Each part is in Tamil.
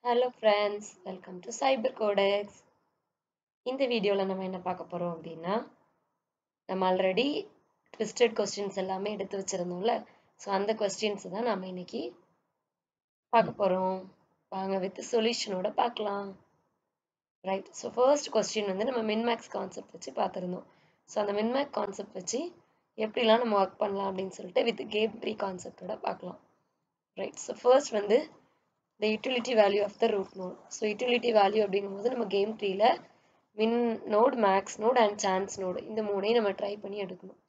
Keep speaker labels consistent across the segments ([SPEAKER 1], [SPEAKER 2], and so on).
[SPEAKER 1] Hello friends, welcome to Cyber Codex. இந்த வீடியோல நம்ம என்ன பார்க்க போறோம் அப்படின்னா நம்ம ஆல்ரெடி ட்விஸ்டட் கொஸ்டின்ஸ் எல்லாமே எடுத்து வச்சிருந்தோம்ல. ஸோ அந்த கொஸ்டின்ஸ் தான் நம்ம இன்னைக்கு பார்க்க போறோம். வாங்க வித் சொல்யூஷனோட பார்க்கலாம். ரைட். ஸோ ஃபர்ஸ்ட் கொஸ்டின் வந்து நம்ம மின்மேக்ஸ் கான்செப்ட் வச்சு பார்த்துருந்தோம். ஸோ அந்த மின்மேக்ஸ் கான்செப்ட் வச்சு எப்படிலாம் நம்ம ஒர்க் பண்ணலாம் அப்படின்னு சொல்லிட்டு வித் கேம் ட்ரீ கான்செப்டோட பார்க்கலாம். ரைட். ஸோ ஃபர்ஸ்ட் வந்து the utility value of the root node. So utility value அப்படிங்கும்போது நம்ம game ட்ரீல min node, max node and chance node இந்த மூணையும் நம்ம ட்ரை பண்ணி எடுக்கணும்.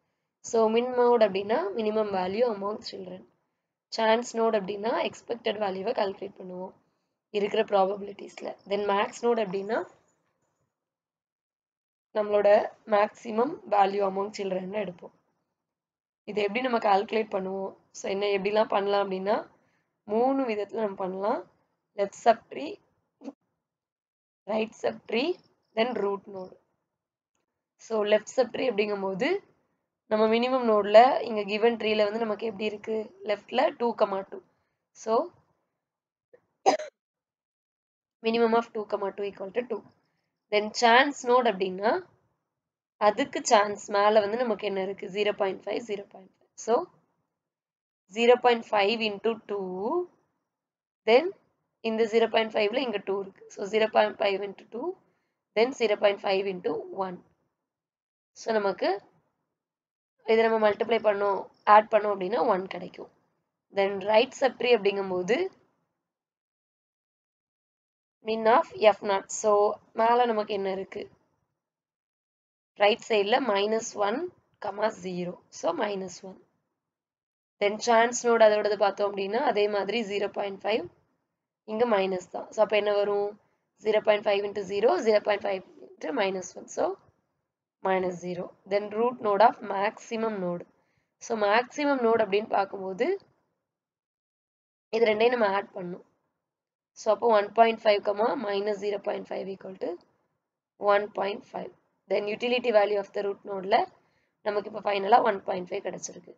[SPEAKER 1] ஸோ min node அப்படின்னா minimum value among children. chance node அப்படின்னா expected value கால்குலேட் பண்ணுவோம் இருக்கிற ப்ராபபிலிட்டிஸ்ல. தென் max node அப்படின்னா நம்மளோட மேக்ஸிமம் வேல்யூ அமௌங் சில்ட்ரன் எடுப்போம். இது எப்படி நம்ம கால்குலேட் பண்ணுவோம்? ஸோ என்ன எப்படிலாம் பண்ணலாம் அப்படின்னா மூணு விதத்தில் நம்ம பண்ணலாம். Left sub tree, right sub tree, then root node. So left sub tree அப்படிங்கும்போது நம்ம மினிமம் நோடில் இங்கே கிவன் ட்ரீல வந்து நமக்கு எப்படி இருக்கு? லெஃப்டில் 2,2. So minimum of 2,2 equal to 2. Then chance node அப்படின்னா அதுக்கு சான்ஸ் மேலே வந்து நமக்கு என்ன இருக்கு? 0.5, 0.5. ஸோ 0.5 இன்டூ 2, தென் இந்த 0.5ல இங்கே 2 இருக்கு. ஸோ 0.5 இன்டூ 2, தென் 0.5 இன்டூ 1. ஸோ நமக்கு இதை நம்ம மல்டிப்ளை பண்ணோம், ஆட் பண்ணோம் அப்படின்னா 1 கிடைக்கும். தென் ரைட் சப் ட்ரீ அப்படிங்கும்போது min of f0. ஸோ மேலே நமக்கு என்ன இருக்கு? ரைட் சைடில் -1, 0. ஸோ -1. தென் சான்ஸ் நோட் அதோடது பார்த்தோம் அப்படின்னா அதே மாதிரி 0.5, இங்கே மைனஸ் தான். ஸோ அப்போ என்ன வரும்? 0.5 into 0, 0.5 into -1. So -0. Then root node of maximum node. So maximum node அப்படின்னு பார்க்கும்போது இது ரெண்டையும் நம்ம ஆட் பண்ணணும். ஸோ அப்போ 1.5, -0.5 equal to 1.5. Then utility value of the root நோடில் நமக்கு இப்போ ஃபைனலாக 1.5 கிடச்சிருக்கு.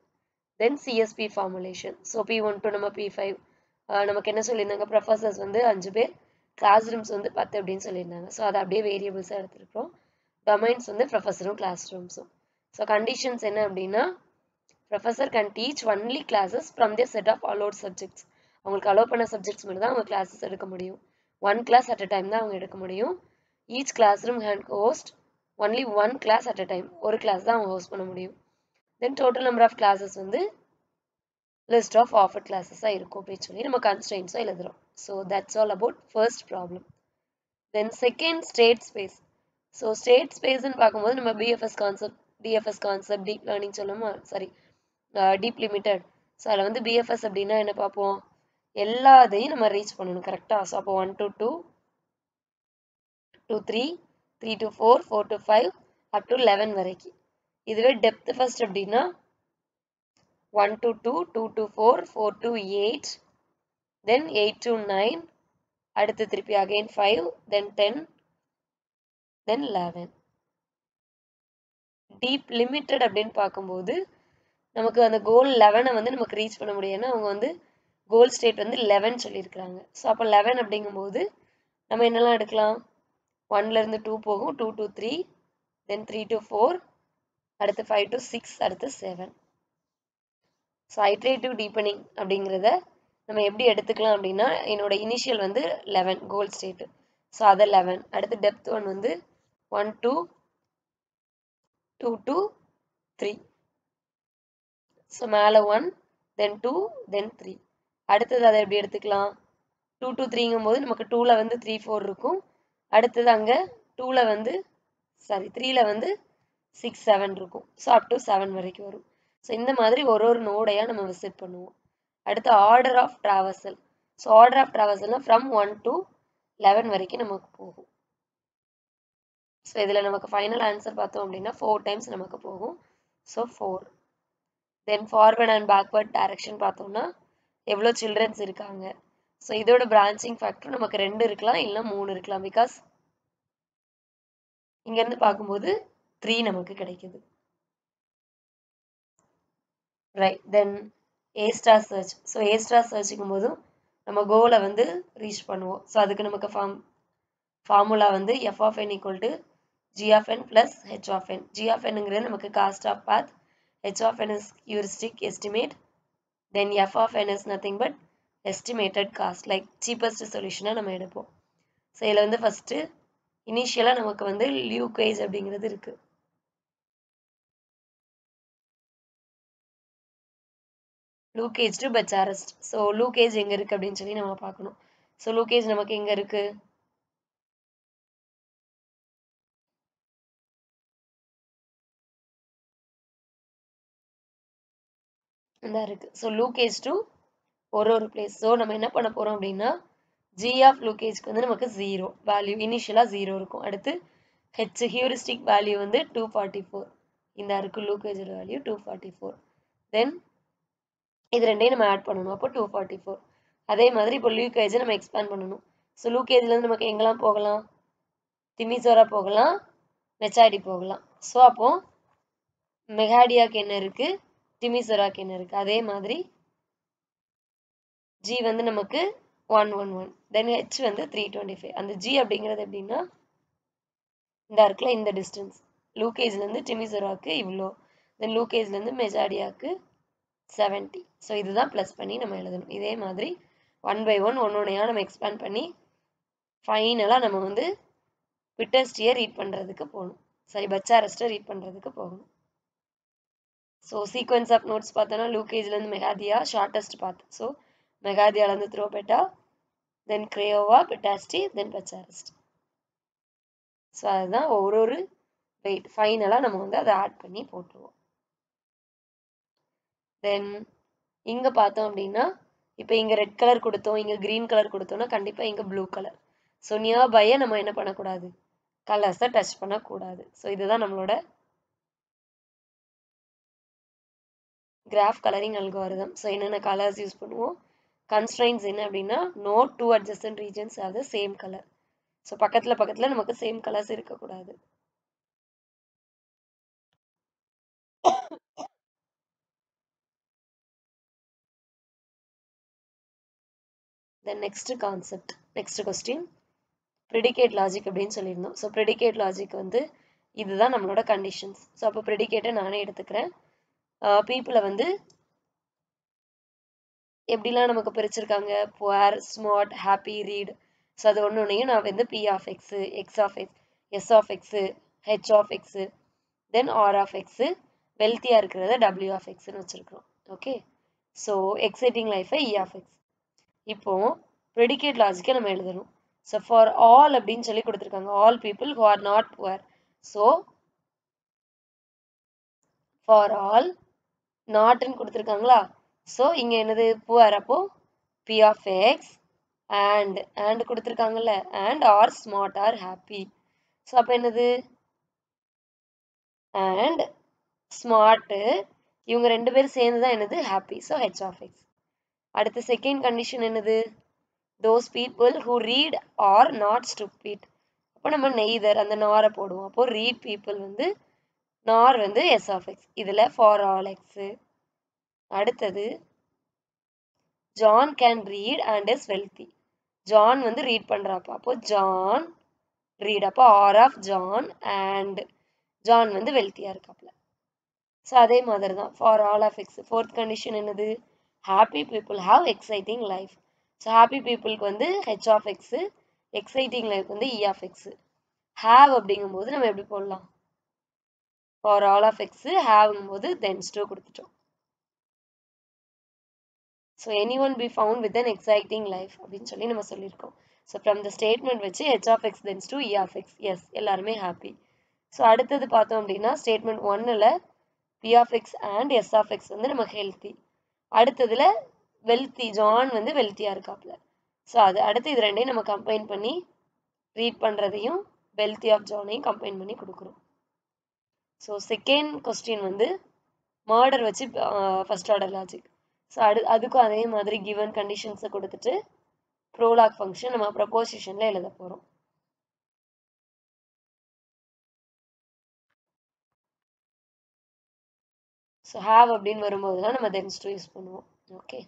[SPEAKER 1] தென் சிஎஸ்பி ஃபார்முலேஷன். ஸோ P12 நம்ம P5 நமக்கு என்ன சொல்லியிருந்தாங்க? ப்ரொஃபஸர்ஸ் வந்து 5 பேர், கிளாஸ் ரூம்ஸ் வந்து 10 அப்படின்னு சொல்லியிருந்தாங்க. ஸோ அதை அப்படியே வேரியபிள்ஸாக எடுத்துருக்கோம். டொமைன்ஸ் வந்து ப்ரொஃபஸரும் கிளாஸ் ரூம்ஸும். ஸோ கண்டிஷன்ஸ் என்ன அப்படின்னா professor can teach only classes from their set of allot subjects. அவங்களுக்கு அலோவ் பண்ண சப்ஜெக்ட்ஸ் மட்டும் தான் அவங்க கிளாஸஸ் எடுக்க முடியும். 1 கிளாஸ் அட் அ டைம் தான் அவங்க எடுக்க முடியும். ஈச் கிளாஸ் ரூம் ஹேண்ட் host only 1 class at a time. ஒரு கிளாஸ் தான் அவங்க ஹோஸ்ட் பண்ண முடியும். Then total number of classes வந்து லிஸ்ட் ஆஃப் ஆஃபர்ட் கிளாஸஸாக இருக்கும் அப்படின்னு சொல்லி நம்ம கன்ஸ்ட்ரெயின்ஸாக எழுதுறோம். So that's all about first problem. Then second state space. So state ஸ்பேஸ்ன்னு பார்க்கும்போது நம்ம BFS concept, DFS concept, deep learning சொல்லுமா? Sorry, deep limited. ஸோ அதில் வந்து பிஎஃப்எஸ் அப்படின்னா என்ன பார்ப்போம்? எல்லாத்தையும் நம்ம ரீச் பண்ணணும் கரெக்டாக. ஸோ அப்போ 1 to 2, 2 3, 3 to 4, 4 to 5, up to 11 வரைக்கும். இதுவே டெப்த் ஃபர்ஸ்ட் அப்படின்னா 1 to 2, 2 to 4, 4 to 8, then 8 to 9, அடுத்து திருப்பி அகைன் 5, தென் 10, தென் 11. டீப் லிமிட்டட் அப்படின்னு பார்க்கும்போது நமக்கு அந்த கோல் 11 வந்து நமக்கு ரீச் பண்ண முடியும்னா அவங்க வந்து கோல் ஸ்டேட் வந்து 11 சொல்லியிருக்கிறாங்க. ஸோ அப்போ 11 அப்படிங்கும்போது நம்ம என்னெல்லாம் எடுக்கலாம்? 1லேருந்து 2 போகும், 2 to 3, தென் 3 to 4, அடுத்து 5 to 6, அடுத்து 7. ஸோ ஐட்ரேட்டிவ் டீப்பனிங் அப்படிங்கிறத நம்ம எப்படி எடுத்துக்கலாம் அப்படின்னா என்னோட இனிஷியல் வந்து 11 கோல் ஸ்டேட்டு. ஸோ அதை 11. அடுத்து டெப்த் ஒன் வந்து 1 to 2 to 3. ஸோ மேலே 1, தென் 2, தென் 3. அடுத்தது அதை எப்படி எடுத்துக்கலாம்? 2 to 3ங்கும்போது நமக்கு 2ல் வந்து 3, 4 இருக்கும். அடுத்தது அங்கே 2ல் வந்து 3ல் வந்து 6, 7 இருக்கும். ஸோ அப் டு 7 வரைக்கும் வரும். ஸோ இந்த மாதிரி ஒரு நோடையாக நம்ம விசிட் பண்ணுவோம். அடுத்து order of traversal. So order of ட்ராவர்சல்னா ஃப்ரம் 1 to 11 வரைக்கும் நமக்கு போகும். ஸோ இதில் நமக்கு ஃபைனல் ஆன்சர் பார்த்தோம் அப்படின்னா 4 டைம்ஸ் நமக்கு போகும். So 4. Then forward and backward direction பார்த்தோம்னா எவ்வளோ சில்ட்ரன்ஸ் இருக்காங்க. ஸோ இதோட பிரான்ச்சிங் ஃபேக்டர் நமக்கு 2 இருக்கலாம், இல்லை 3 இருக்கலாம். பிகாஸ் இங்கேருந்து பார்க்கும்போது 3 நமக்கு கிடைக்குது. Right. Then A star search. So A star searchங்கும் போதும் நம்ம கோலை வந்து ரீச் பண்ணுவோம். ஸோ அதுக்கு நமக்கு ஃபார்முலா வந்து f of n equal to g of n plus h of n. g of nங்கிறது நமக்கு cost of path, h of n is heuristic estimate, then f of n is nothing but estimated cost, like cheapest solution நம்ம எடுப்போம். ஸோ இதில் வந்து ஃபஸ்ட்டு இனிஷியலாக நமக்கு வந்து லியூகேஜ் அப்படிங்கிறது இருக்கு. லூகேஜ் டு பெச்சாரஸ்ட். ஸோ லூகேஜ் எங்கே இருக்குது அப்படின்னு சொல்லி நம்ம பார்க்கணும். ஸோ லூகேஜ் நமக்கு எங்கே இருக்கு? இந்த இருக்கு. ஸோ லூகேஜ் டு ஒரு பிளேஸ். ஸோ நம்ம என்ன பண்ண போகிறோம் அப்படின்னா g ஆஃப் லூகேஜ்க்கு வந்து நமக்கு 0 வேல்யூ, இனிஷியலாக 0 இருக்கும். அடுத்து ஹெச் ஹியூரிஸ்டிக் வேல்யூ வந்து 244. இந்த இருக்கு லூகேஜோட வேல்யூ 244. தென் இது ரெண்டையும் நம்ம ஆட் பண்ணணும். அப்போ 244. அதே மாதிரி இப்போ லூகேஜை நம்ம எக்ஸ்பேண்ட் பண்ணணும். ஸோ லூகேஜ்லேருந்து நமக்கு எங்கெல்லாம் போகலாம்? திமிசோரா போகலாம், மெச்சாடி போகலாம். ஸோ அப்போ மெகாடியாக்கு என்ன இருக்கு, திமிசோராக்கு என்ன இருக்கு? அதே மாதிரி ஜி வந்து நமக்கு 111, தென் ஹெச் வந்து 325. அந்த ஜி அப்படிங்கிறது எப்படின்னா இந்த இருக்குல்ல இந்த டிஸ்டன்ஸ், லூகேஜ்லேருந்து டிமிசோராக்கு இவ்வளோ, தென் லூகேஜ்லேருந்து மெஜாடியாக்கு 70. ஸோ இதுதான் ப்ளஸ் பண்ணி நம்ம எழுதணும். இதே மாதிரி 1 by 1 ஒன்னொன்னையாக நம்ம எக்ஸ்பேண்ட் பண்ணி ஃபைனலாக நம்ம வந்து விட்டஸ்டியை ரீட் பண்ணுறதுக்கு போகணும். சரி, பெச்சாரஸ்ட்டை ரீட் பண்ணுறதுக்கு போகணும். ஸோ சீக்வன்ஸ் ஆஃப் நோட்ஸ் பார்த்தோன்னா லூகேஜ்லேருந்து மெகாதியா ஷார்ட்டஸ்ட் பாத். ஸோ மெகாதியாலேருந்து த்ரோபெட்டா, தென் கிரேயோவா, பெட்டாஸ்டி, தென் பெச்சாரஸ்ட். ஸோ அதுதான் ஒரு வெயிட். ஃபைனலாக நம்ம வந்து அதை ஆட் பண்ணி போட்டுருவோம். தென் இங்கே பார்த்தோம் அப்படின்னா இப்போ இங்கே ரெட் கலர் கொடுத்தோம், இங்கே க்ரீன் கலர் கொடுத்தோம்னா கண்டிப்பாக இங்கே ப்ளூ கலர். ஸோ நியர்பையை நம்ம என்ன பண்ணக்கூடாது, கலர்ஸை டச் பண்ணக்கூடாது. ஸோ இதுதான் நம்மளோட கிராஃப் கலரிங் அல்காரிதம். ஸோ என்னென்ன கலர்ஸ் யூஸ் பண்ணுவோம், கன்ஸ்ட்ரைன்ஸ் என்ன அப்படின்னா no two adjacent regions are the same colour. So பக்கத்தில் நமக்கு சேம் கலர்ஸ் இருக்கக்கூடாது. Then next concept, next question predicate logic அப்படின்னு சொல்லியிருந்தோம். ஸோ ப்ரெடிகேட் லாஜிக் வந்து இதுதான் நம்மளோட கண்டிஷன்ஸ். ஸோ அப்போ ப்ரெடிகேட்டை நானே எடுத்துக்கிறேன். பீப்புளை வந்து எப்படிலாம் நமக்கு பிரிச்சிருக்காங்க, poor, smart, happy, read. So அது ஒன்றையும் நான் வந்து P of X, X of X, S of X, H of X, then R of X, வெல்த்தியாக இருக்கிறத டபிள்யூ ஆஃப் எக்ஸ்ன்னு வச்சுருக்கிறோம். ஓகே, ஸோ எக்ஸைட்டிங் லைஃபை இ ஆஃப் எக்ஸ். இப்போ ப்ரெடிகேட் லாஜிக்கை நம்ம எழுதணும். ஸோ ஃபார் ஆல் அப்படின்னு சொல்லி கொடுத்துருக்காங்க, all people who are not poor. So for all நாட்னு கொடுத்துருக்காங்களா, ஸோ இங்கே என்னது புவர், அப்போ பி ஆஃப் எக்ஸ் and கொடுத்துருக்காங்கல்ல and or smart or happy. So அப்போ என்னது and ஸ்மார்ட்டு, இவங்க ரெண்டு பேரும் சேர்ந்து தான் என்னது happy. So H of X. அடுத்த செகண்ட் கண்டிஷன் என்னது, those people who read are not stupid. அப்போ நம்ம நெய்தர் அந்த நாரை போடுவோம். அப்போ ரீட் பீப்புள் வந்து நார் வந்து எஸ் ஆஃப் எக்ஸ். இதில் ஃபார் ஆல் எக்ஸு. அடுத்தது John can read and is wealthy. John வந்து ரீட் பண்ணுறாப்பா, அப்போ ஜான் ரீட், அப்போ R of John and John வந்து வெல்த்தியாக இருக்காப்ல. ஸோ அதே மாதிரி தான் for all of X. Fourth condition என்னது, happy people have exciting life. So happy பீப்புளுக்கு வந்து H of X, exciting life வந்து இ ஆஃப் எக்ஸு. ஹாவ் அப்படிங்கும்போது நம்ம எப்படி போடலாம், ஃபார் ஆல் ஆஃப் எக்ஸு ஹாவ்ங்கும் போது தென்ஸ் டூ கொடுத்துட்டோம். So any one be found with an exciting life அப்படின்னு சொல்லி நம்ம சொல்லியிருக்கோம். ஸோ ஃப்ரம் த ஸ்டேட்மெண்ட் வச்சு H of X tends to E of X, S எல்லாருமே ஹாப்பி. ஸோ அடுத்தது பார்த்தோம் அப்படின்னா ஸ்டேட்மெண்ட் 1ல் P of X and S of X வந்து நமக்கு ஹெல்த்தி. அடுத்ததுல வெல்த்தி, ஜான் வந்து வெல்த்தியாக இருக்காப்ல. ஸோ அது அடுத்து இது ரெண்டையும் நம்ம கம்பைன் பண்ணி ரீட் பண்ணுறதையும் வெல்த்தி ஆஃப் ஜானையும் கம்பைன் பண்ணி கொடுக்குறோம். ஸோ செகண்ட் கொஸ்டின் வந்து மர்டர் வச்சு ஃபர்ஸ்ட் ஆர்டர் லாஜிக். ஸோ அதுக்கும் அதே மாதிரி கிவன் கண்டிஷன்ஸை கொடுத்துட்டு ப்ரோலாக் ஃபங்க்ஷன் நம்ம ப்ரப்போசிஷனில் எழுத போகிறோம். ஸோ ஹாவ் அப்படின்னு வரும்போது தான் நம்ம தென்ஸ் டூ யூஸ் பண்ணுவோம். ஓகே.